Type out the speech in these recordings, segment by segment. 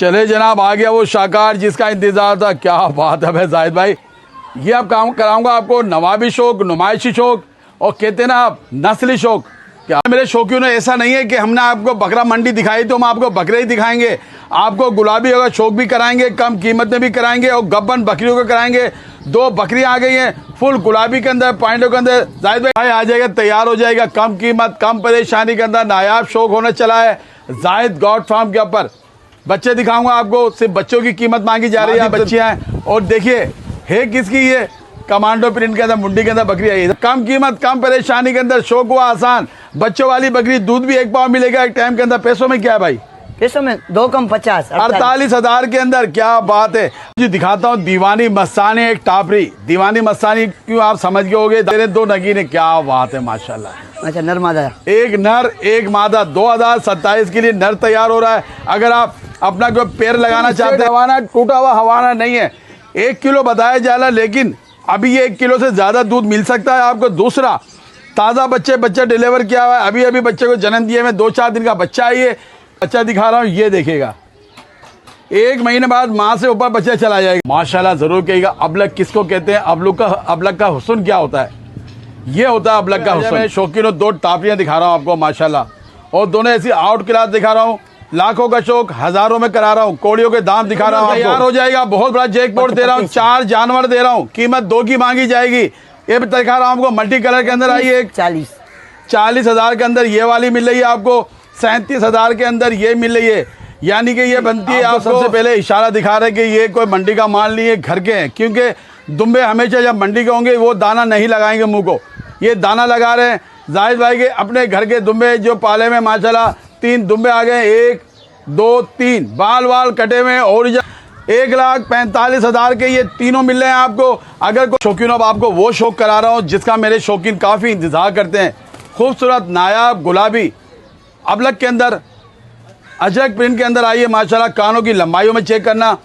चले जनाब, आ गया वो शाहकार जिसका इंतजार था। क्या बात है भाई जाहिद भाई, ये अब काम कराऊंगा आपको नवाबी शौक, नुमाइशी शौक और कहते हैं ना आप नस्ली शौक। क्या मेरे शौकियों ने ऐसा नहीं है कि हमने आपको बकरा मंडी दिखाई तो हम आपको बकरे ही दिखाएंगे, आपको गुलाबी होगा शौक भी कराएंगे, कम कीमत में भी कराएंगे और गब्बन बकरियों को कराएंगे। 2 बकरियां आ गई हैं फुल गुलाबी के अंदर, पॉइंटों के अंदर। जाहिद भाई आ जाएगा, तैयार हो जाएगा, कम कीमत कम परेशानी के अंदर नायाब शौक होने चला है जाहिद गॉड फार्म के ऊपर। बच्चे दिखाऊंगा आपको, सिर्फ बच्चों की कीमत मांगी जा रही है, बच्चियां हैं। और देखिए है किसकी, ये कमांडो प्रिंट के अंदर मुंडी के अंदर बकरी आई है, कम कीमत कम परेशानी के अंदर, शौक हुआ आसान। बच्चों वाली बकरी, दूध भी 1 पाव मिलेगा एक टाइम के अंदर। पैसों में क्या है भाई? पैसों में 2 कम 50, 48,000 के अंदर। क्या बात है जी, दिखाता हूँ दीवानी मस्तानी, एक टापरी दीवानी मस्तानी, क्यों आप समझ गए होगे। तेरे 2 नगीने, क्या बात है माशाल्लाह। अच्छा, नर मादा, एक नर एक मादा। 2027 के लिए नर तैयार हो रहा है। अगर आप अपना कोई पैर लगाना चाहते हैं, हवाना टूटा हुआ हवाना नहीं है, 1 किलो बताया जा रहा, लेकिन अभी ये 1 किलो से ज़्यादा दूध मिल सकता है आपको। दूसरा, ताज़ा बच्चा डिलीवर किया हुआ है, अभी बच्चे को जन्म दिए में 2-4 दिन का बच्चा है। ये बच्चा दिखा रहा हूँ, ये देखिएगा 1 महीने बाद माँ से ऊपर बच्चा चला जाएगा। माशाल्लाह जरूर कहिएगा। अबलग किसको कहते हैं? अबलग का हुस्न क्या होता है? ये होता है अबलग का हुस्न। शौकीनों 2 टापियाँ दिखा रहा हूँ आपको माशाल्लाह, और दोनों ऐसी आउट क्लास दिखा रहा हूँ। लाखों का शौक हजारों में करा रहा हूँ। कोड़ियों के दाम दिखा रहा हूँ, तैयार हो जाएगा। बहुत बड़ा जैकपॉट दे रहा हूँ, 4 जानवर दे रहा हूँ, कीमत 2 की मांगी जाएगी। ये भी दिखा रहा हूँ आपको, मल्टी कलर के अंदर आई है। 40,000 के अंदर ये वाली मिल रही है आपको, 37,000 के अंदर ये मिल रही है। यानी कि ये बनती है। आप सबसे पहले इशारा दिखा रहे कि ये कोई मंडी का माल नहीं है, घर के हैं, क्योंकि दुम्बे हमेशा जब मंडी के होंगे वो दाना नहीं लगाएंगे मुंह को, ये दाना लगा रहे हैं। जाहिद भाई के अपने घर के दुम्बे जो पाले में माशाल्लाह 3 दुम्बे आ गए, 1 2 3 बाल कटे हुए ओरिजिनल। 1,45,000 के ये तीनों मिल रहे हैं आपको। अगर कोई शौकीन, अब आपको वो शौक करा रहा हूँ जिसका मेरे शौकीन काफ़ी इंतजार करते हैं। खूबसूरत नायाब गुलाबी अबलग के अंदर, अजरक प्रिंट के अंदर आई है माशाल्लाह। कानों की लंबाइयों में चेक करना,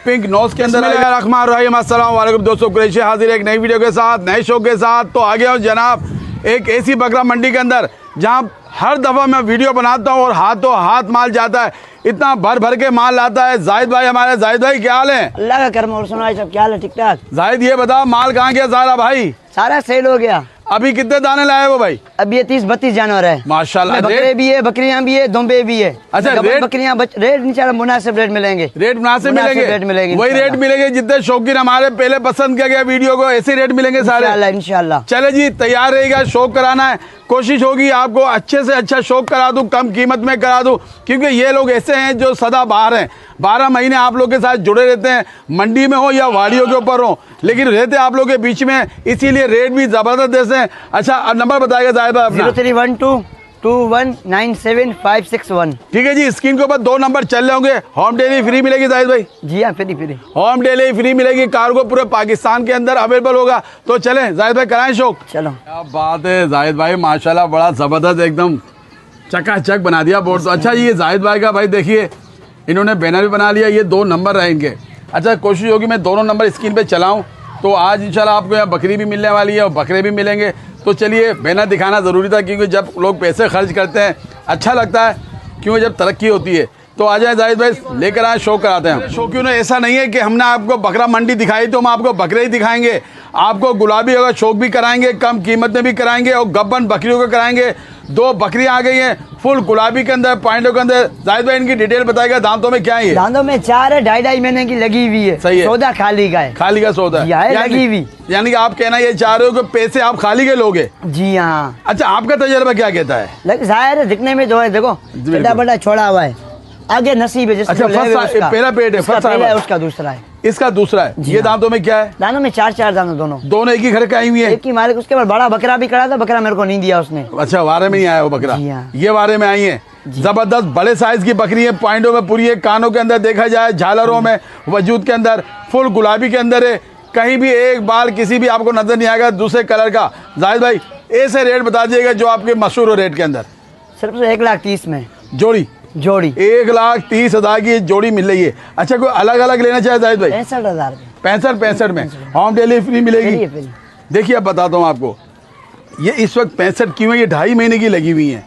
पिंक नोज के अंदर। अस्सलाम वालेकुम दोस्तों, कुरैशी हाजिर एक नई वीडियो के साथ, नए शो के साथ। तो आ गया हूँ जनाब एक ऐसी बकरा मंडी के अंदर जहाँ हर दफ़ा मैं वीडियो बनाता हूँ और हाथों हाथ माल जाता है, इतना भर के माल लाता है जाहिद भाई। हमारे जाहिद भाई क्या हाल है? अल्लाह का करम और सुनाई सब, क्या हाल है? ठीक ठाक। जाहिद ये बताओ माल कहाँ गया सारा भाई? सारा सेल हो गया। अभी कितने दाने लाए वो भाई? अभी ये 30-32 जानवर है माशाल्लाह। बकरे भी है, बकरियां भी है, दुम्बे भी है। अच्छा, रेट? बकरियां रेट इंशाल्लाह मुनासिब रेट मिलेंगे। रेट मुनासिब मिलेंगे, वही रेट मिलेंगे जितने शौकीन हमारे पहले पसंद किया गया वीडियो को, ऐसे रेट मिलेंगे सारे इंशाल्लाह। चले जी, तैयार रहेगा, शौक कराना है। कोशिश होगी आपको अच्छे से अच्छा शौक करा दूं, कम कीमत में करा दूं, क्योंकि ये लोग ऐसे हैं जो सदा बाहर हैं, 12 महीने आप लोग के साथ जुड़े रहते हैं, मंडी में हो या वाड़ियों के ऊपर हो, लेकिन रहते आप लोग के बीच में, इसीलिए रेट भी जबरदस्त देते हैं। अच्छा नंबर बताएगा जाहिद भाई अपना? 03122197 ठीक है जी, स्क्रीन के ऊपर 2 नंबर चल रहे होंगे। होम डिलीवरी फ्री मिलेगी जाहिद भाई? जी हाँ, फ्री होम डिलीवरी फ्री मिलेगी। कार्गो पूरे पाकिस्तान के अंदर अवेलेबल होगा। तो चले जाहिद भाई कराएं शौक। चलो, क्या बात है जाहिद भाई माशाल्लाह, बड़ा जबरदस्त एकदम चकाचक बना दिया बोर्ड। तो अच्छा ये जाहिद भाई का भाई देखिए, इन्होंने बैनर भी बना लिया, ये 2 नंबर रहेंगे। अच्छा कोशिश होगी मैं दोनों नंबर स्क्रीन पे चलाऊं, तो आज इंशाल्लाह आपको यहाँ बकरी भी मिलने वाली है और बकरे भी मिलेंगे। तो चलिए बैनर दिखाना ज़रूरी था, क्योंकि जब लोग पैसे खर्च करते हैं अच्छा लगता है, क्योंकि जब तरक्की होती है। तो आ जाए जाहिद भाई, लेकर आए, शौक कराते हैं। शौकियों ने ऐसा नहीं है कि हमने आपको बकरा मंडी दिखाई तो हम आपको बकरे ही दिखाएंगे, आपको गुलाबी होगा शौक भी कराएंगे, कम कीमत में भी कराएंगे और गब्बन बकरियों को कराएंगे। 2 बकरियां आ गई हैं फुल गुलाबी के अंदर, पॉइंटों के अंदर। जाहिद भाई इनकी डिटेल बताएगा, दांतों में क्या है? दांतों में 4 है, 2.5 महीने की लगी हुई है। सही है, सौदा खाली का है। खाली का सौदा है लगी हुई। यानी कि आप कहना ये चाह रहे हो कि पैसे आप खाली के लोगे? जी हाँ। अच्छा आपका तजर्बा क्या कहता है? जाहिर है दिखने में जो है, देखो बड़ा छोड़ा हुआ है, आगे नसीब है। अच्छा पहला पेट है, उसका दूसरा है, इसका दूसरा है। ये दांतों में क्या है? दानों में 4 दाने, दोनों एक ही घर का आई हुई है, एक ही मालिक। उसके बाद बड़ा बकरा भी करा था, बकरा मेरे को नहीं दिया उसने। अच्छा वारे में नहीं आया वो बकरा? ये वारे में आई है, जबरदस्त बड़े साइज की बकरी है, पॉइंटों में पूरी है, कानों के अंदर देखा जाए, झालरों में, वजूद के अंदर फुल गुलाबी के अंदर है, कहीं भी एक बाल किसी भी आपको नजर नहीं आएगा दूसरे कलर का। जाहिद भाई ऐसे रेट बता दीजिएगा जो आपके मशहूर रेट के अंदर। सिर्फ 1,30,000 में जोड़ी 1,30,000 की जोड़ी मिल रही है। अच्छा कोई अलग अलग लेना चाहे जाहिद भाई? 65,000 में होम डिलीवरी फ्री मिलेगी। देखिए अब बताता हूँ आपको, ये इस वक्त 65 क्यों है, ये 2.5 महीने की लगी हुई है।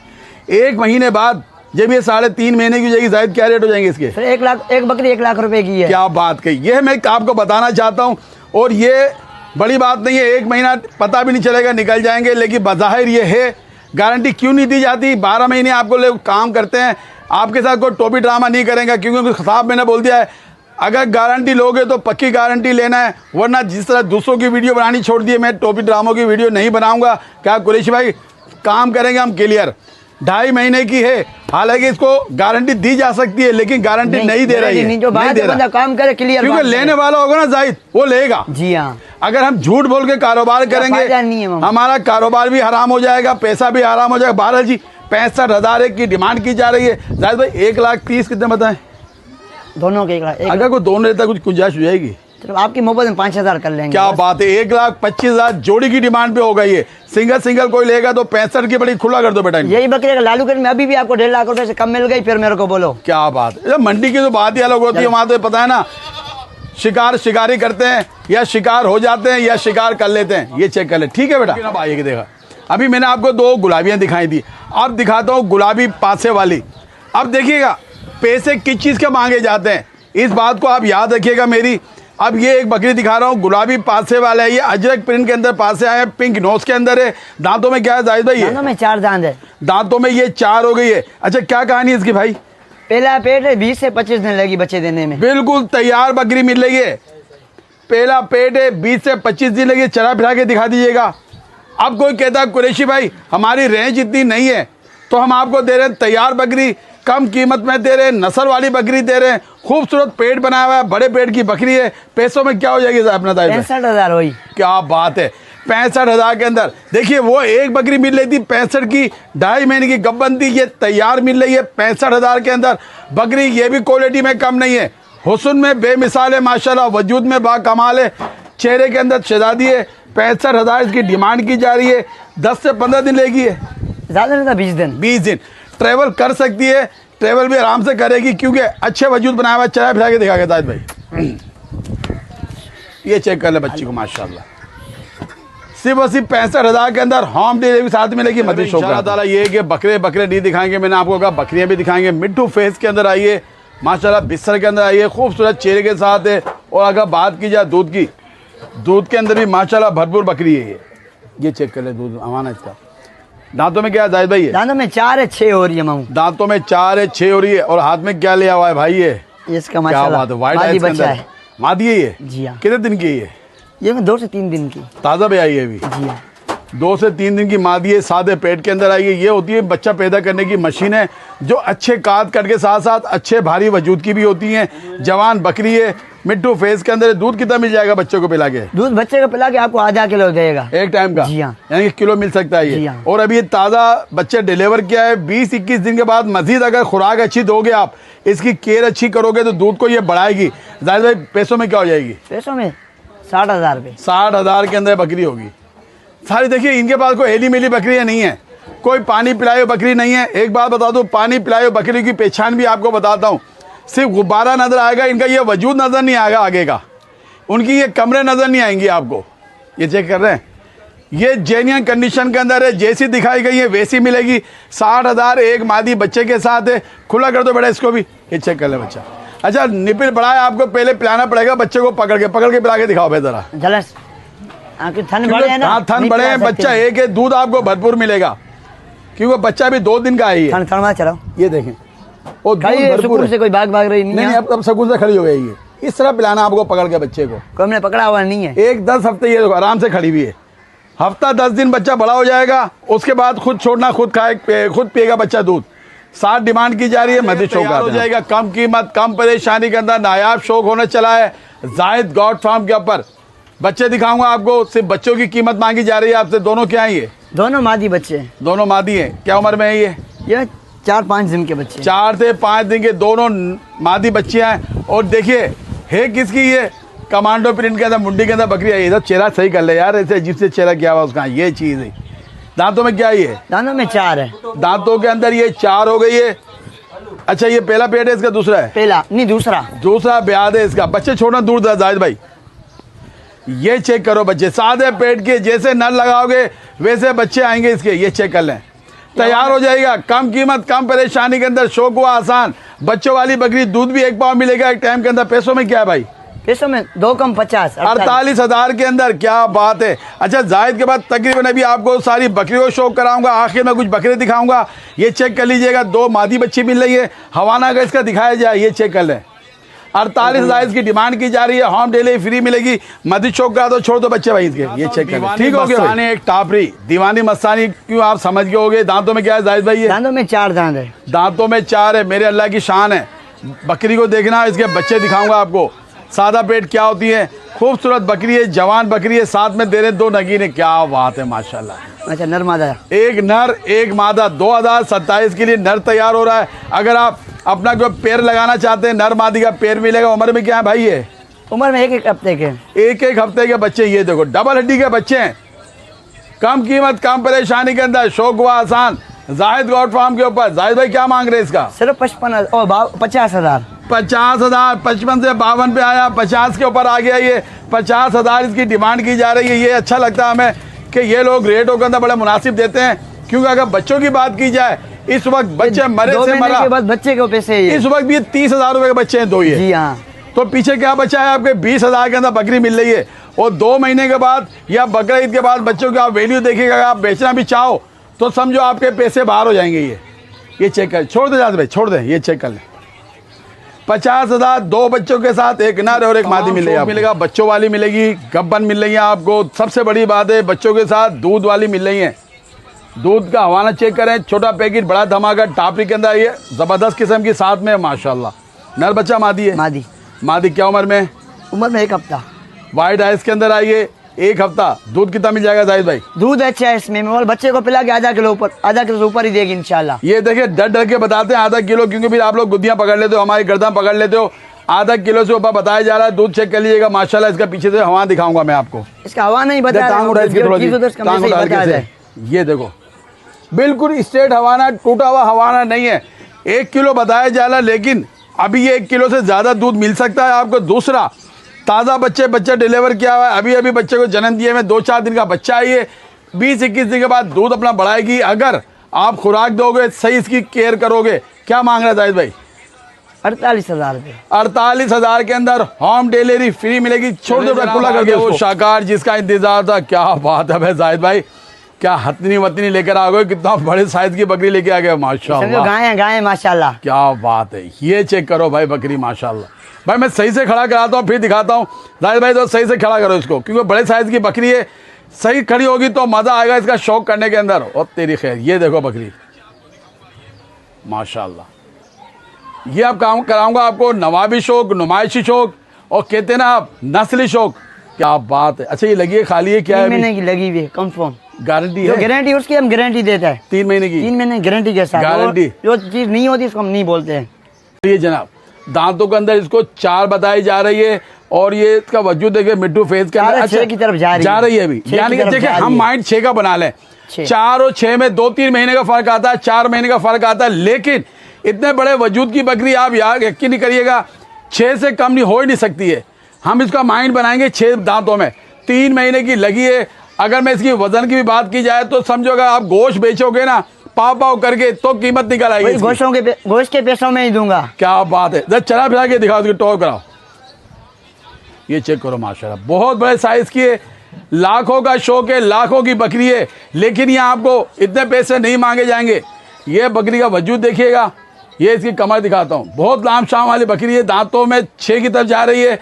1 महीने बाद जब ये 3.5 महीने की हो जाएगी जाहिद क्या रेट हो जाएंगे इसके? सर 1 लाख, एक बकरी 1 लाख रुपए की है। क्या बात कही, ये मैं आपको बताना चाहता हूँ। और ये बड़ी बात नहीं है, 1 महीना पता भी नहीं चलेगा निकल जाएंगे, लेकिन बज़ाहिर ये है। गारंटी क्यों नहीं दी जाती? 12 महीने आपको लोग काम करते हैं, आपके साथ कोई टोपी ड्रामा नहीं करेंगे, क्योंकि साहब मैंने बोल दिया है अगर गारंटी लोगे तो पक्की गारंटी लेना है, वरना जिस तरह दूसरों की वीडियो बनानी छोड़ दी है, मैं टोपी ड्रामों की वीडियो नहीं बनाऊंगा। क्या कुरैशी भाई, काम करेंगे हम क्लियर। 2.5 महीने की है, हालांकि इसको गारंटी दी जा सकती है, लेकिन गारंटी नहीं दे रही है। जो बात है बंदा काम करे क्लियर, क्योंकि लेने वाला होगा ना जाहिद, वो लेगा। जी हाँ। अगर हम झूठ बोल के कारोबार करेंगे हमारा कारोबार भी हराम हो जाएगा, पैसा भी हराम हो जाएगा। 12 जी 65,000 की डिमांड की जा रही है। जाहिद भाई 1,30,000 कितने बताएं? दोनों के 1 लाख। अगर कोई दोनों लेता कुछ गुंजाइश हो जाएगी? चलो आपकी मोबाइल में 5,000 कर लेंगे। क्या बात है, 1,25,000 जोड़ी की डिमांड पे हो गई है। सिंगल कोई लेगा तो 65 की बड़ी खुला कर दो बेटा। यही बकरी का लालू में अभी भी आपको 1.5 लाख रुपए से कम मिल गई, फिर मेरे को बोलो। क्या बात है, मंडी की तो बात ही अलग होती है। वहां तो पता है ना, शिकारी करते हैं या शिकार हो जाते हैं या शिकार कर लेते हैं। ये चेक कर ले, ठीक है बेटा। अब आइए देखा, अभी मैंने आपको 2 गुलाबियां दिखाई थी, अब दिखाता हूँ गुलाबी पासे वाली। अब देखिएगा पैसे किस चीज़ के मांगे जाते हैं, इस बात को आप याद रखिएगा मेरी। अब ये एक बकरी दिखा रहा हूँ, गुलाबी पासे वाला है, ये अजरक प्रिंट के अंदर पासे आए हैं, पिंक नोज के अंदर है। दांतों में क्या है जाहिद भाई? दांतों में 4 दांत है। दांतों में ये 4 हो गई है। अच्छा, क्या कहानी है इसकी भाई? पहला पेट है, 20 से 25 दिन लगी बच्चे देने में। बिल्कुल तैयार बकरी मिल रही है, पहला पेट है, 20 से 25 दिन लगी। चरा फिरा के दिखा दीजिएगा। अब कोई कहता है कुरैशी भाई हमारी रेंज इतनी नहीं है, तो हम आपको दे रहे हैं तैयार बकरी, कम कीमत में दे रहे हैं, नस्ल वाली बकरी दे रहे हैं, खूबसूरत पेट बनाया हुआ है, बड़े पेट की बकरी है। पैसों में क्या हो जाएगी अपना? 65,000 हुई। क्या बात है, 65,000 के अंदर। देखिए वो एक बकरी मिल रही थी 65 की, 2.5 महीने की गब्बन थी, ये तैयार मिल रही है 65,000 के अंदर बकरी। ये भी क्वालिटी में कम नहीं है, हुस्न में बेमिसाल है माशाल्लाह, वजूद में बाकमाल है, चेहरे के अंदर शहजादी है। 65,000 इसकी डिमांड की जा रही है। 10 से 15 दिन लेगी है, ज़्यादा नहीं था 20 दिन। 20 दिन ट्रेवल कर सकती है, ट्रेवल भी आराम से करेगी, क्योंकि अच्छे वजूद बनाया हुआ। चला फिरा के दिखा के जाहिद भाई, ये चेक कर ले बच्ची को माशाल्लाह। सिर्फ और सिर्फ 65,000 के अंदर होम डिलीवरी साथ मिलेगी। मदीना इंशाअल्लाह ताला ये है कि बकरे नहीं दिखाएंगे, मैंने आपको कहा बकरियां भी दिखाएंगे। मिट्टू फेस के अंदर आइए माशाल्लाह, बिस्तर के अंदर आइए, खूबसूरत चेहरे के साथ है। और अगर बात की जाए दूध की, दूध के अंदर भी माशाल्लाह भरपूर बकरी है। ये चेक कर ले दूध अमाना इसका। दांतों में क्या है जाहिद भाई? है दांतों में 4 है, 6 हो रही है मामू। दांतों में 4 है, 6 हो रही है। और हाथ में क्या लिया हुआ है भाई? ये इसका माशाल्लाह क्या बात है, व्हाइट आइज के अंदर मादी है ये। जी हाँ। कितने दिन की है ये? ये 2 से 3 दिन की ताज़ा पे आई है अभी। जी हाँ। 2 से 3 दिन की मादी है, सादे पेट के अंदर आई है। ये होती है बच्चा पैदा करने की मशीन है, जो अच्छे काट कट के साथ साथ अच्छे भारी वजूद की भी होती हैं। जवान बकरी है, मिट्टू फेस के अंदर। दूध कितना मिल जाएगा बच्चों को पिला के? दूध बच्चे को पिला के आपको आधा किलो देगा एक टाइम का। जी हाँ। यानी कि किलो मिल सकता है ये। जी हाँ। और अभी ये ताज़ा बच्चे डिलीवर किया है। 20-21 दिन के बाद मजीद अगर खुराक अच्छी दोगे, आप इसकी केयर अच्छी करोगे, तो दूध को ये बढ़ाएगी। जाहिद भाई पैसों में क्या हो जाएगी? पैसों में 60,000 रुपये। 60,000 के अंदर बकरी होगी सारी। देखिए इनके पास कोई हेली मेली बकरियाँ नहीं है, कोई पानी पिलाए बकरी नहीं है। एक बात बता दूं, पानी पिलाए बकरी की पहचान भी आपको बताता हूँ। सिर्फ गुब्बारा नजर आएगा, इनका ये वजूद नजर नहीं आएगा आगे का, उनकी ये कमरे नजर नहीं आएंगी आपको। ये चेक कर रहे हैं, ये जेन्युइन कंडीशन के अंदर है, जैसी दिखाई गई है वैसी मिलेगी। 60,000 एक मादी बच्चे के साथ है। खुला कर दो बेटा इसको भी, ये चेक कर ले बच्चा। अच्छा निपिल बड़ा है, आपको पहले पिलाना पड़ेगा बच्चे को, पकड़ के पिला के दिखाओ भाई जरा। जलस आपके थन बड़े हैं ना? हाँ थन बड़े हैं, बच्चा एक है, दूध आपको भरपूर मिलेगा, क्योंकि बच्चा भी 2 दिन का है। थन में चलाओ, ये देखें, और दूध भरपूर से कोई भाग रही नहीं है। अब सुकून से खड़ी हो गई है। इस तरह पिलाना आपको पकड़ के बच्चे को। कोई हमने पकड़ा हुआ नहीं है। 1-10 हफ्ते ये आराम से खड़ी हुई है। हफ्ता 10 दिन बच्चा बड़ा हो जाएगा, उसके बाद खुद छोड़ना, खुद खाए, खुद पिएगा बच्चा दूध। 60 डिमांड की जा रही है। मजीद शौक हो जाएगा, कम कीमत कम परेशानी के अंदर नायाब शौक होने चला है जाहिद गॉड फार्म के ऊपर। बच्चे दिखाऊंगा आपको, सिर्फ बच्चों की कीमत मांगी जा रही है आपसे। दोनों क्या है ये? दोनों मादी बच्चे। दोनों मादी हैं। क्या उम्र में है ये? 4-5 दिन के बच्चे। 4 से 5 दिन के दोनों मादी बच्चियां हैं। और देखिए है किसकी? ये कमांडो प्रिंट के अंदर मुंडी के अंदर बकरी है। इधर चेहरा सही कर ले यार, ऐसे अजीब से चेहरा क्या हुआ उसका। ये चीज़ है। दांतों में क्या है ये? दांतों में 4 है। दांतों के अंदर ये 4 हो गई है। अच्छा ये पहला पेट है इसका? दूसरा है? पहला नहीं, दूसरा ब्याद है इसका। बच्चे छोड़ना दूर था जाहिद भाई। ये चेक करो बच्चे, सादे पेट के, जैसे नल लगाओगे वैसे बच्चे आएंगे इसके। ये चेक कर लें, तैयार हो जाएगा। कम कीमत कम परेशानी के अंदर शौक हुआ आसान। बच्चों वाली बकरी दूध भी 1 पाव मिलेगा एक टाइम के अंदर। पैसों में क्या है भाई? पैसों में 2 कम 50 48,000 के अंदर। क्या बात है। अच्छा जायद के बाद तकरीबन अभी आपको सारी बकरियों को शौक कराऊंगा। आखिर में कुछ बकरे दिखाऊंगा। ये चेक कर लीजिएगा, 2 मादी बच्ची मिल रही है। हवाना का इसका दिखाया जाए, ये चेक कर लें। 48,000 इसकी डिमांड की जा रही है। होम डिलीवरी फ्री मिलेगी। मस्जिद चौक का तो छोड़ दो बच्चे भाई इसके। ये चेक कर, ठीक हो गया। एक टापरी दीवानी मस्तानी, क्यों आप समझ गए होगे। दांतों में क्या है जाहिद भाई? दांतों में 4 दांत है। दांतों में 4 है। मेरे अल्लाह की शान है। बकरी को देखना, इसके बच्चे दिखाऊंगा आपको। सादा पेट क्या होती है, खूबसूरत बकरी है, जवान बकरी है, साथ में दे रहे 2 नगीने। क्या बात है माशाल्लाह। अच्छा नर मादा, एक नर एक मादा। 2027 के लिए नर तैयार हो रहा है। अगर आप अपना कोई पैर लगाना चाहते हैं, नर मादी का पैर मिलेगा। उम्र में क्या है भाई? ये उम्र में 1 हफ्ते के। 1 हफ्ते के बच्चे। ये देखो डबल हड्डी के बच्चे हैं। कम कीमत कम परेशानी के अंदर शौक हुआ आसान। जाहिद गॉड फार्म के ऊपर। जाहिद भाई क्या मांग रहे हैं इसका? सिर्फ 50,000। 50,000। 55 से 52 पे आया, 50 के ऊपर आ गया। ये 50,000 इसकी डिमांड की जा रही है। ये अच्छा लगता है हमें कि ये लोग रेटों के अंदर बड़ा मुनासिब देते हैं। क्योंकि अगर बच्चों की बात की जाए, इस वक्त बच्चे मरे से मरा के बाद बच्चे के पैसे इस वक्त भी 30,000 रुपए के बच्चे हैं 2 ये। जी हाँ। तो पीछे क्या बचा है आपके? 20,000 के अंदर बकरी मिल रही है। और 2 महीने के बाद या बकरा ईद के बाद बच्चों की आप वैल्यू देखिएगा। अगर आप बेचना भी चाहो तो समझो आपके पैसे बाहर हो जाएंगे। ये चेक कर, छोड़ दे जाते भाई, छोड़ दे। ये चेक कर ले। 50,000 2 बच्चों के साथ, एक नर और एक मादी मिलेगा। बच्चों वाली मिलेगी, गब्बन मिल रही है आपको। सबसे बड़ी बात है बच्चों के साथ दूध वाली मिल रही है। दूध का हवाना चेक करें, छोटा पैकेट बड़ा धमाका टापरी के अंदर। ये जबरदस्त किस्म की साथ में माशाल्लाह। नर बच्चा मादी है? मादी क्या उम्र में? उम्र में 1 हफ्ता। वाइट आइस के अंदर आइए। 1 हफ्ता। दूध कितना मिल जाएगा जाहिद भाई? दूध अच्छा है इसमें। और बच्चे को पिला के आधा किलो से ऊपर ही देगी इंशाल्लाह। ये देखिए डर डर के बताते हैं आधा किलो, क्योंकि फिर आप लोग गुद्दियां पकड़ लेते हो, हमारी गर्दन पकड़ लेते हो। आधा किलो से ऊपर बताया जा रहा है। दूध चेक कर लीजिएगा माशाल्लाह। इसका पीछे से हवा दिखाऊंगा मैं आपको। इसका हवा नहीं बताया। ये देखो बिल्कुल स्ट्रेट हवाना, टूटा हुआ हवाना नहीं है। 1 किलो बताया जा रहा है, लेकिन अभी ये 1 किलो से ज्यादा दूध मिल सकता है आपको। दूसरा, ताज़ा बच्चा डिलीवर किया हुआ है। अभी बच्चे को जन्म दिए में 2-4 दिन का बच्चा है। ये 20-21 दिन के बाद दूध अपना बढ़ाएगी अगर आप खुराक दोगे, सही इसकी केयर करोगे। क्या मांग रहा है जाहिद भाई? 48,000 रुपये। 48,000 के अंदर होम डिलीवरी फ्री मिलेगी। छोड़ दो खुला कर दो। वो शाकार जिसका इंतजार था। क्या बात है भाई जाहिद भाई, क्या हथनी वतनी लेकर आ गए। कितना बड़े साइज की बकरी लेके आ गए माशाल्लाह। गाय माशाल्लाह। क्या बात है। ये चेक करो भाई बकरी माशाल्लाह। भाई मैं सही से खड़ा कराता हूँ फिर दिखाता हूँ। जाहिद भाई तो सही से खड़ा करो इसको, क्योंकि बड़े साइज की बकरी है। सही खड़ी होगी तो मजा आएगा इसका शौक करने के अंदर। और तेरी खैर, ये देखो बकरी माशाल्लाह। ये अब काम कराऊंगा आपको नवाबी शौक, नुमाइशी शौक, और कहते हैं ना आप नस्ली शौक। क्या बात है। अच्छा ये लगी है खाली है क्या है? 3 महीने की लगी हुई है कंफर्म। गारंटी है? गारंटी उसकी हम गारंटी देते हैं 3 महीने की। 3 महीने गारंटी के साथ। गारंटी। जो चीज नहीं होती इसको हम नहीं बोलते हैं। ये जनाब दांतों के अंदर इसको 4 बताई जा रही है। और ये इसका वजूद देखिए मिट्टू फेस के अंदर 6 की तरफ जा रही है अभी। यानी कि देखिए हम माइंड 6 का बना लें। 4 और 6 में 2-3 महीने का फर्क आता है, 4 महीने का फर्क आता है। लेकिन इतने बड़े वजूद की बकरी आप यार यकीन नहीं करिएगा 6 से कम नहीं हो ही नहीं सकती है। हम इसका माइंड बनाएंगे 6 दांतों में। 3 महीने की लगी है। अगर मैं इसकी वजन की भी बात की जाए तो समझो अगर आप गोश्त बेचोगे ना पाव करके तो कीमत निकल आएगी। गोश्त के पैसों में ही दूंगा। क्या बात है। जब चला फिरा के दिखाओ, टॉप कराओ। ये चेक करो माशाल्लाह, बहुत बड़े साइज की है। लाखों का शौक है, लाखों की बकरी है। लेकिन यहाँ आपको इतने पैसे नहीं मांगे जाएंगे। ये बकरी का वजूद देखिएगा। ये इसकी कमर दिखाता हूँ, बहुत लाम शाम वाली बकरी है। दांतों में 6 की तरफ जा रही है।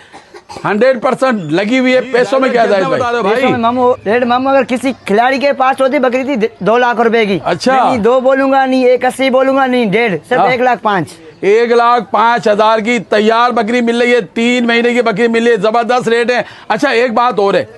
100% लगी हुई है। पैसों में क्या जाए भाई? मामू अगर किसी खिलाड़ी के पास होती बकरी थी 2 लाख रुपए की। अच्छा। नहीं 2 बोलूंगा, नहीं 180 बोलूंगा, नहीं 1.5, सिर्फ 1,05,000। 1,05,000 की तैयार बकरी मिल रही है। 3 महीने की बकरी मिल रही है। जबरदस्त रेट है। अच्छा एक बात और है,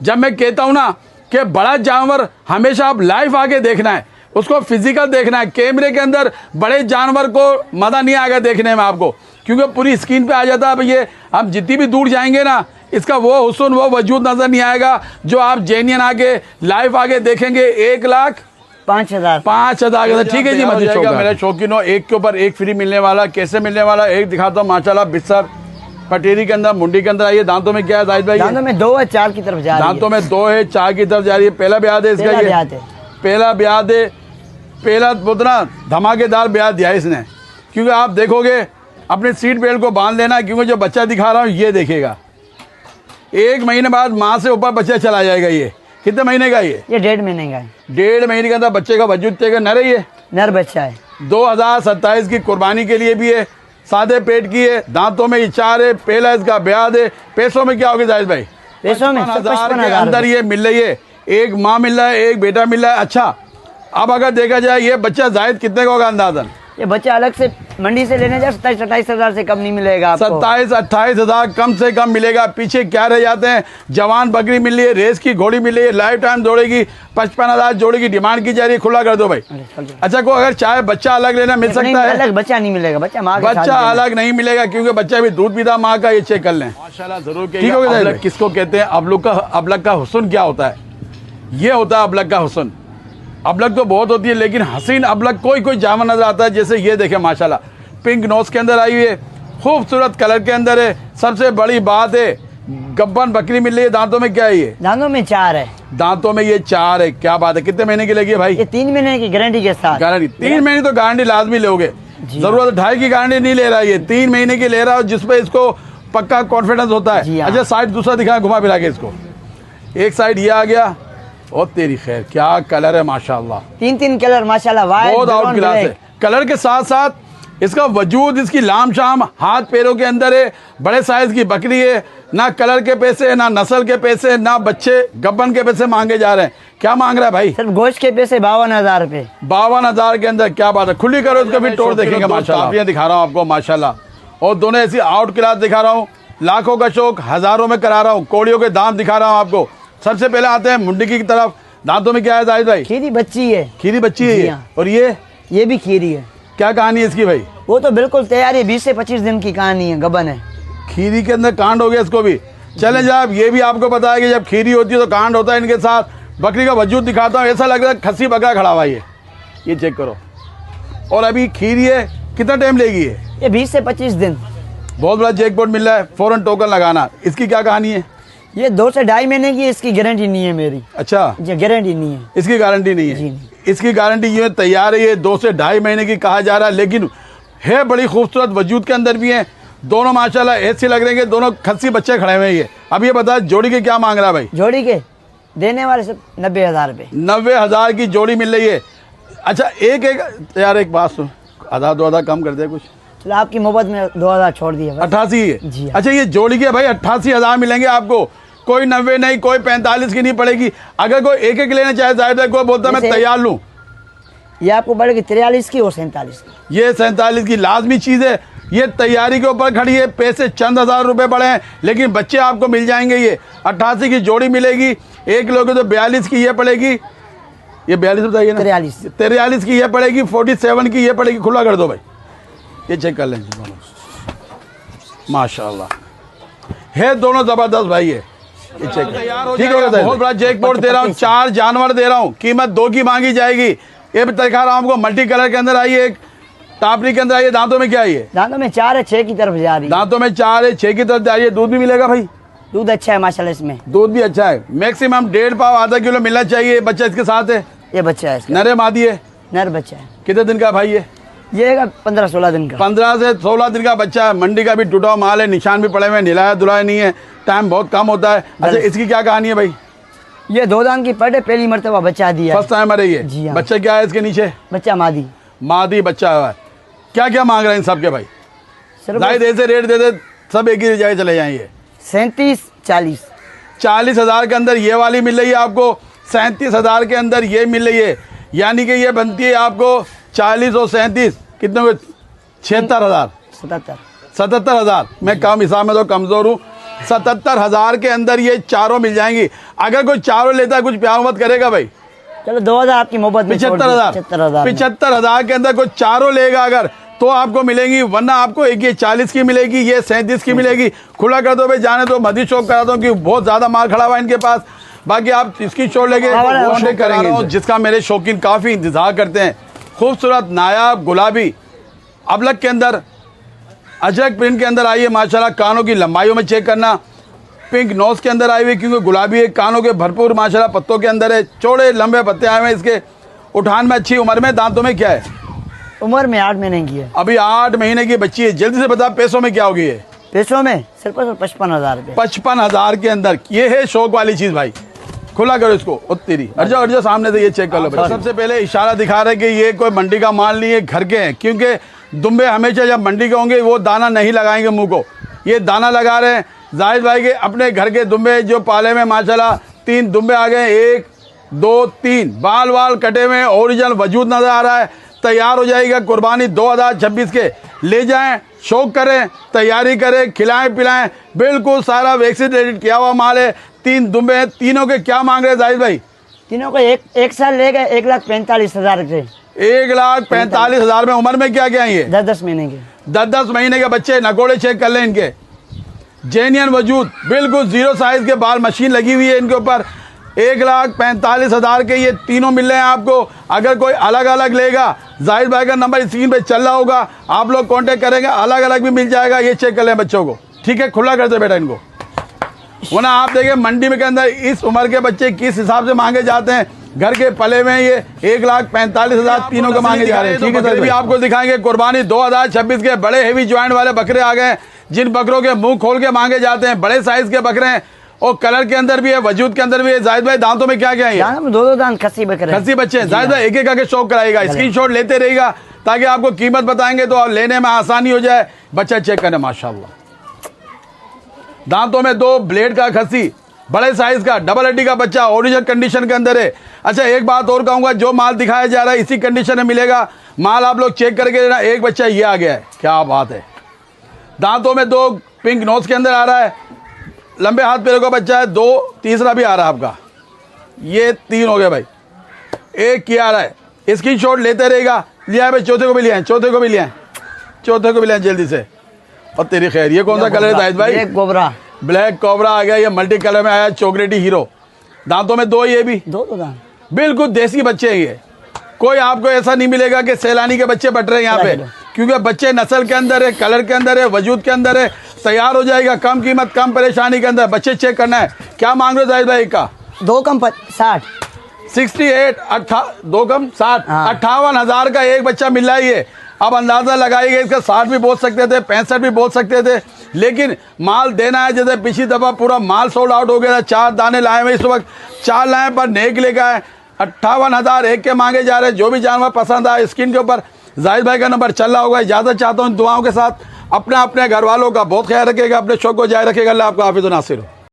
जब मैं कहता हूँ ना कि बड़ा जानवर हमेशा आप लाइव आके देखना है, उसको फिजिकल देखना है। कैमरे के अंदर बड़े जानवर को मजा नहीं आएगा देखने में आपको, क्योंकि पूरी स्क्रीन पे आ जाता है। ये हम जितनी भी दूर जाएंगे ना इसका वो हुस्न वो वजूद नजर नहीं आएगा जो आप जेन्यन आके लाइव आके देखेंगे। 1,05,000 ठीक है जी। मेरे शौकीनों, एक के ऊपर एक फ्री मिलने वाला। कैसे मिलने वाला एक दिखाता हूँ माशाल्लाह। बिस्तर पटेरी के अंदर, मुंडी के अंदर आइए। दांतों में क्या है जाहिद भाई? दांतों में 2 है, 4 की तरफ जा रही है। दांतों में 2 है, 4 की तरफ जा रही है। पहला ब्याद है इसका। ये पहला ब्याद है। पहला उतना धमाकेदार ब्याह दिया इसने, क्योंकि आप देखोगे अपने सीट बेल्ट को बांध लेना, क्योंकि जो बच्चा दिखा रहा हूँ ये देखेगा, 1 महीने बाद माँ से ऊपर बच्चा चला जाएगा। ये कितने महीने का ये 1.5 महीने का है। 1.5 महीने के अंदर बच्चे का वजूद चेक नर है ये, नर बच्चा है। 2027 की कुर्बानी के लिए भी है, सादे पेट की है, दांतों में ये 4 है, पहला इसका ब्याह है। पैसों में क्या होगा जाहिद भाई? पैसों में 55,000 के अंदर ये मिल रही है, एक माँ मिल रहा है, एक बेटा मिल रहा है। अच्छा, अब अगर देखा जाए ये बच्चा जाहिद कितने का होगा अंदाजन? ये बच्चा अलग से मंडी से लेने जाए 27-28 हज़ार से कम नहीं मिलेगा आपको। 27-28 हज़ार कम से कम मिलेगा। पीछे क्या रह जाते हैं, जवान बकरी मिल रही है, रेस की घोड़ी मिल रही है, लाइफ टाइम दौड़ेगी, 55,000 जोड़ी की डिमांड की जा रही है। खुला कर दो भाई। अच्छा, को अगर चाहे बच्चा अलग लेना मिल सकता है? अलग बच्चा नहीं मिलेगा, बच्चा माँ के साथ बच्चा देना। अलग नहीं मिलेगा, क्योंकि बच्चा भी दूध पीता माँ का। ये चेक कर लें माशाल्लाह, जरूर ठीक हो गया। किसको कहते हैं अबलग का हुस्न क्या होता है? ये होता है अबलग का हुस्न। अबलग तो बहुत होती है, लेकिन हसीन अबलग कोई जामा नजर आता है। जैसे ये देखें माशाल्लाह, पिंक नोज के अंदर आई हुई है, खूबसूरत कलर के अंदर है। सबसे बड़ी बात है गब्बन बकरी मिल रही है। दांतों में क्या है ये? दांतों में 4 है। दांतों में ये 4 है, क्या बात है। कितने महीने की लगी है भाई? ये 3 महीने की गारंटी के साथ। गारंटी 3 महीने तो गारंटी लाजमी लोगे, जरूरत 2.5 की गारंटी नहीं ले रहा है ये, 3 महीने की ले रहा है, जिसपे इसको पक्का कॉन्फिडेंस होता है। अच्छा, साइड दूसरा दिखा, घुमा फिरा के इसको। एक साइड ये आ गया, और तेरी खैर क्या कलर है माशाल्लाह, 3 कलर माशाल्लाह, बहुत आउट क्लास है। कलर के साथ साथ इसका वजूद, इसकी लाम शाम हाथ पैरों के अंदर है। बड़े साइज की बकरी है, ना कलर के पैसे, ना नस्ल के पैसे, ना बच्चे गब्बन के पैसे मांगे जा रहे हैं। क्या मांग रहा है भाई? सिर्फ गोश्त के पैसे 52,000 रुपए। 52,000 के अंदर, क्या बात है। खुली करो इसका भी टोर देखेंगे माशाल्लाह। दिखा रहा हूँ आपको माशाल्लाह, और दोनों ऐसी आउट क्लास दिखा रहा हूँ। लाखों का शौक हजारों में करा रहा हूँ। कोड़ियों के दाम दिखा रहा हूँ आपको। सबसे पहले आते हैं मुंडी की तरफ। दांतों में क्या है जाहिद भाई? खीरी बच्ची है। खीरी बच्ची है ये। और ये भी खीरी है। क्या कहानी है इसकी भाई? वो तो बिल्कुल तैयार है, 20 से 25 दिन की कहानी है, गबन है। खीरी के अंदर कांड हो गया इसको भी। चले जब ये भी आपको पता है कि जब खीरी होती है तो कांड होता है इनके साथ। बकरी का वजूद दिखाता हूँ, ऐसा लग रहा है खस्सी बकरा खड़ा हुआ है ये चेक करो। और अभी खीरी है, कितना टाइम लेगी ये? 20 से 25 दिन। बहुत बड़ा जैकपॉट मिल रहा है, फौरन टोकन लगाना। इसकी क्या कहानी है? ये 2 से 2.5 महीने की, इसकी गारंटी नहीं है मेरी। अच्छा, ये गारंटी नहीं है, इसकी गारंटी नहीं है। जी। इसकी गारंटी ये तैयार है, ये 2 से 2.5 महीने की कहा जा रहा है, लेकिन है बड़ी खूबसूरत, वजूद के अंदर भी है। दोनों माशाल्लाह ऐसे लग रहे हैं कि दोनों खस्सी बच्चे खड़े हुए हैं ये। अब ये बता, जोड़ी के क्या मांग रहा है भाई? जोड़ी के देने वाले सब 90,000 रुपए। 90,000 की जोड़ी मिल रही है। अच्छा, एक यार एक बात सुन, 1,000-2,000 कम कर दे कुछ। चलो आपकी मोहब्बत में 2,000 छोड़ दिए। 88 है जी। अच्छा, ये जोड़ी के भाई 88,000 मिलेंगे आपको। कोई 90 नहीं, कोई 45 की नहीं पड़ेगी। अगर कोई एक लेना चाहे जाहिद भाई, कोई बोलता मैं तैयार लूँ, ये आपको पड़ेगी 43 की और 47 की। ये 47 की लाजमी चीज़ है। ये तैयारी के ऊपर खड़ी है, पैसे चंद हज़ार रुपए पड़े हैं, लेकिन बच्चे आपको मिल जाएंगे। ये 88 की जोड़ी मिलेगी। एक लोगे तो 42 की ये पड़ेगी, ये 42 बताइए ना, 43 की ये पड़ेगी, 47 की ये पड़ेगी। खुला कर दो भाई, ये चेक कर लें दोनों, माशाल्लाह है दोनों ज़बरदस्त भाई। ये चेक ठीक हो गया। बहुत बड़ा जैकपॉट दे रहा हूँ, 4 जानवर दे रहा हूँ, कीमत 2 की मांगी जाएगी। ये भी दिखा रहा हूँ आपको, मल्टी कलर के अंदर आई है, एक टापरी के अंदर आई है। दांतों में क्या है ये? दांतों में 4 है, 6 की तरफ जा रही है। दांतों में 4 है, 6 की तरफ जा रही है। दूध भी मिलेगा भाई? दूध अच्छा है माशाल्लाह, इसमें दूध भी अच्छा है। मैक्सिमम 1.5 पाव आधा किलो मिलना चाहिए। बच्चा इसके साथ है? ये बच्चा है इसका। नरे मादी है? नर बच्चा है। कितने दिन का भाई ये 15-16 दिन का। 15 से 16 दिन का बच्चा है। मंडी का भी टूटा हुआ माल है, निशान भी पड़े हुए हैं, निलाया धुलाया नहीं है, टाइम बहुत कम होता है। अच्छा, इसकी क्या कहानी है भाई? ये 2 दांत की पड़े, पहली मरतबा बच्चा दिया, फर्स्ट टाइम है ये। जी हाँ। बच्चा क्या है इसके नीचे? बच्चा मादी बच्चा है। क्या क्या मांग रहे हैं इन सब के भाई? सिर्फ जाहिद ऐसे रेट दे दे, सब एक ही जगह चले जाएंगे। 37-40 40,000 के अंदर ये वाली मिल रही है आपको, 37,000 के अंदर ये मिल रही है। यानी कि ये बनती है आपको 40 और 37 कितने को? 76,000 77,000। मैं कम हिसाब में तो कमज़ोर हूँ। 77,000 के अंदर ये चारों मिल जाएंगी। अगर कोई चारों लेता है, कुछ प्यार मत करेगा भाई। चलो 2,000 आपकी मोहब्बत में। 75,000 के अंदर कोई चारों लेगा अगर, तो आपको मिलेंगी, वरना आपको एक ये 40 की मिलेगी, ये 37 की मिलेगी। खुला कर दो भाई, जाने दो। मदी शौक करा दो कि बहुत ज़्यादा माल खड़ा हुआ है इनके पास। बाकी आप इसकी छोड़ लेंगे करेंगे, जिसका मेरे शौकीन काफ़ी इंतजार करते हैं। खूबसूरत नायाब गुलाबी अबलग के अंदर, अजरक प्रिंट के अंदर आई है माशाल्लाह। कानों की लंबाइयों में चेक करना, पिंक नोज के अंदर आई हुई, क्योंकि गुलाबी है। कानों के भरपूर माशाल्लाह पत्तों के अंदर है, चौड़े लंबे पत्ते आए हुए हैं इसके। उठान में अच्छी उम्र में, दांतों में क्या है? उम्र में 8 महीने की है। अभी 8 महीने की बच्ची है। जल्दी से बता पैसों में क्या होगी ये? पैसों में सिर्फ 55,000 रुपये। 55,000 के अंदर। ये है शौक वाली चीज भाई। खुला करो इसको। तेरी अर्जा सामने से ये चेक कर लो भाई। सबसे पहले इशारा दिखा रहे कि ये कोई मंडी का माल नहीं है, घर के हैं, क्योंकि दुम्बे हमेशा जब मंडी के होंगे वो दाना नहीं लगाएंगे मुंह को, ये दाना लगा रहे हैं। जाहिद भाई के अपने घर के दुम्बे जो पाले में माशाल्लाह 3 दुम्बे आ गए, 1 2 3, बाल वाल कटे हुए, ओरिजिनल वजूद नजर आ रहा है। तैयार हो जाएगा कुर्बानी 2026 के। ले जाएं, शौक करें, तैयारी करें, खिलाएं पिलाएं, बिल्कुल सारा वैक्सीनेटेड किया हुआ माल है। 3 दुम्बे हैं। तीनों के क्या मांग रहे हैं जाहिद भाई? तीनों को एक साल ले गए 1,45,000 रुपये। 1,45,000 में। उम्र में क्या क्या है ये? 10-10 महीने के। 10-10 महीने के बच्चे। नकोड़े चेक कर लें इनके, जेन्युइन वजूद, बिल्कुल 0 साइज के बाल, मशीन लगी हुई है इनके ऊपर। 1,45,000 के ये तीनों मिल रहे हैं आपको। अगर कोई अलग अलग लेगा, जाहिद भाई का नंबर स्क्रीन पे चल रहा होगा, आप लोग कांटेक्ट करेंगे, अलग अलग भी मिल जाएगा। ये चेक कर लें बच्चों को, ठीक है? खुला करते बेटा इनको, वरना आप देखें मंडी में के अंदर इस उम्र के बच्चे किस हिसाब से मांगे जाते हैं। घर के पले में ये 1,45,000 तीनों को मांगे जा रहे हैं। ठीक है सर, भी आपको दिखाएंगे कुर्बानी 2026 के बड़े हेवी ज्वाइंट वाले बकरे आ गए, जिन बकरों के मुंह खोल के मांगे जाते हैं। बड़े साइज के बकरे हैं और कलर के अंदर भी है, वजूद के अंदर भी है। जाहिद भाई दांतों में क्या क्या है? दांतों में 2-2 दांत खस्सी बकरे। खस्सी बच्चे हैं। जाहिद भाई एक एक आके शौक कराएगा, स्क्रीनशॉट लेते रहेगा ताकि आपको कीमत बताएंगे तो लेने में आसानी हो जाए। बच्चा चेक करें माशाल्लाह, दांतों में 2 ब्लेड का खस्सी, बड़े साइज का, डबल हड्डी का बच्चा, ओरिजिनल कंडीशन के अंदर है। अच्छा एक बात और कहूंगा, जो माल दिखाया जा रहा है इसी कंडीशन में मिलेगा। माल आप लोग चेक करके देना। एक बच्चा ये आ गया है, क्या बात है। दांतों में 2 पिंक नोज के अंदर आ रहा है, लंबे हाथ पैरों का बच्चा है। 2 तीसरा भी आ रहा है आपका, ये 3 हो गए भाई। एक किया आ रहा है, स्क्रीनशॉट लेते रहेगा। लिया भाई, चौथे को भी लिया, चौथे को भी लिया, चौथे को भी लिया जल्दी से। और तेरी खैर, ये कौन सा कलर है जाहिद भाई? ब्लैक कोबरा आ गया। ये मल्टी कलर में आया, चॉकलेटी हीरो। दांतों में 2, ये भी 2 दांत, बिल्कुल देसी बच्चे हैं ये। कोई आपको ऐसा नहीं मिलेगा कि सैलानी के बच्चे बट रहे हैं यहाँ पे, क्योंकि बच्चे नस्ल के अंदर है, कलर के अंदर है, वजूद के अंदर है। तैयार हो जाएगा, कम कीमत, कम परेशानी के अंदर। बच्चे चेक करना है। क्या मांग रहे हो जाहिद भाई का? 2 कम 60, 68 2 कम 60, 58,000 का एक बच्चा मिल रहा है ये। अब अंदाजा लगाइएगा, इसका 60 भी बोल सकते थे, 65 भी बोल सकते थे, लेकिन माल देना है। जैसे पिछली दफा पूरा माल सोल्ड आउट हो गया था। 4 दाने लाए हुए, इस वक्त 4 लाए पर नेक लेकर आए। 58,000 एक के मांगे जा रहे हैं। जो भी जानवर पसंद आए स्क्रीन के ऊपर जाहिद भाई का नंबर चल रहा होगा। इजाजत चाहता हूँ दुआओं के साथ। अपने घर वालों का बहुत ख्याल रखेगा, अपने शौक को जारी रखेगा। अल्लाह आपको हाफिज़ व नासिर हो।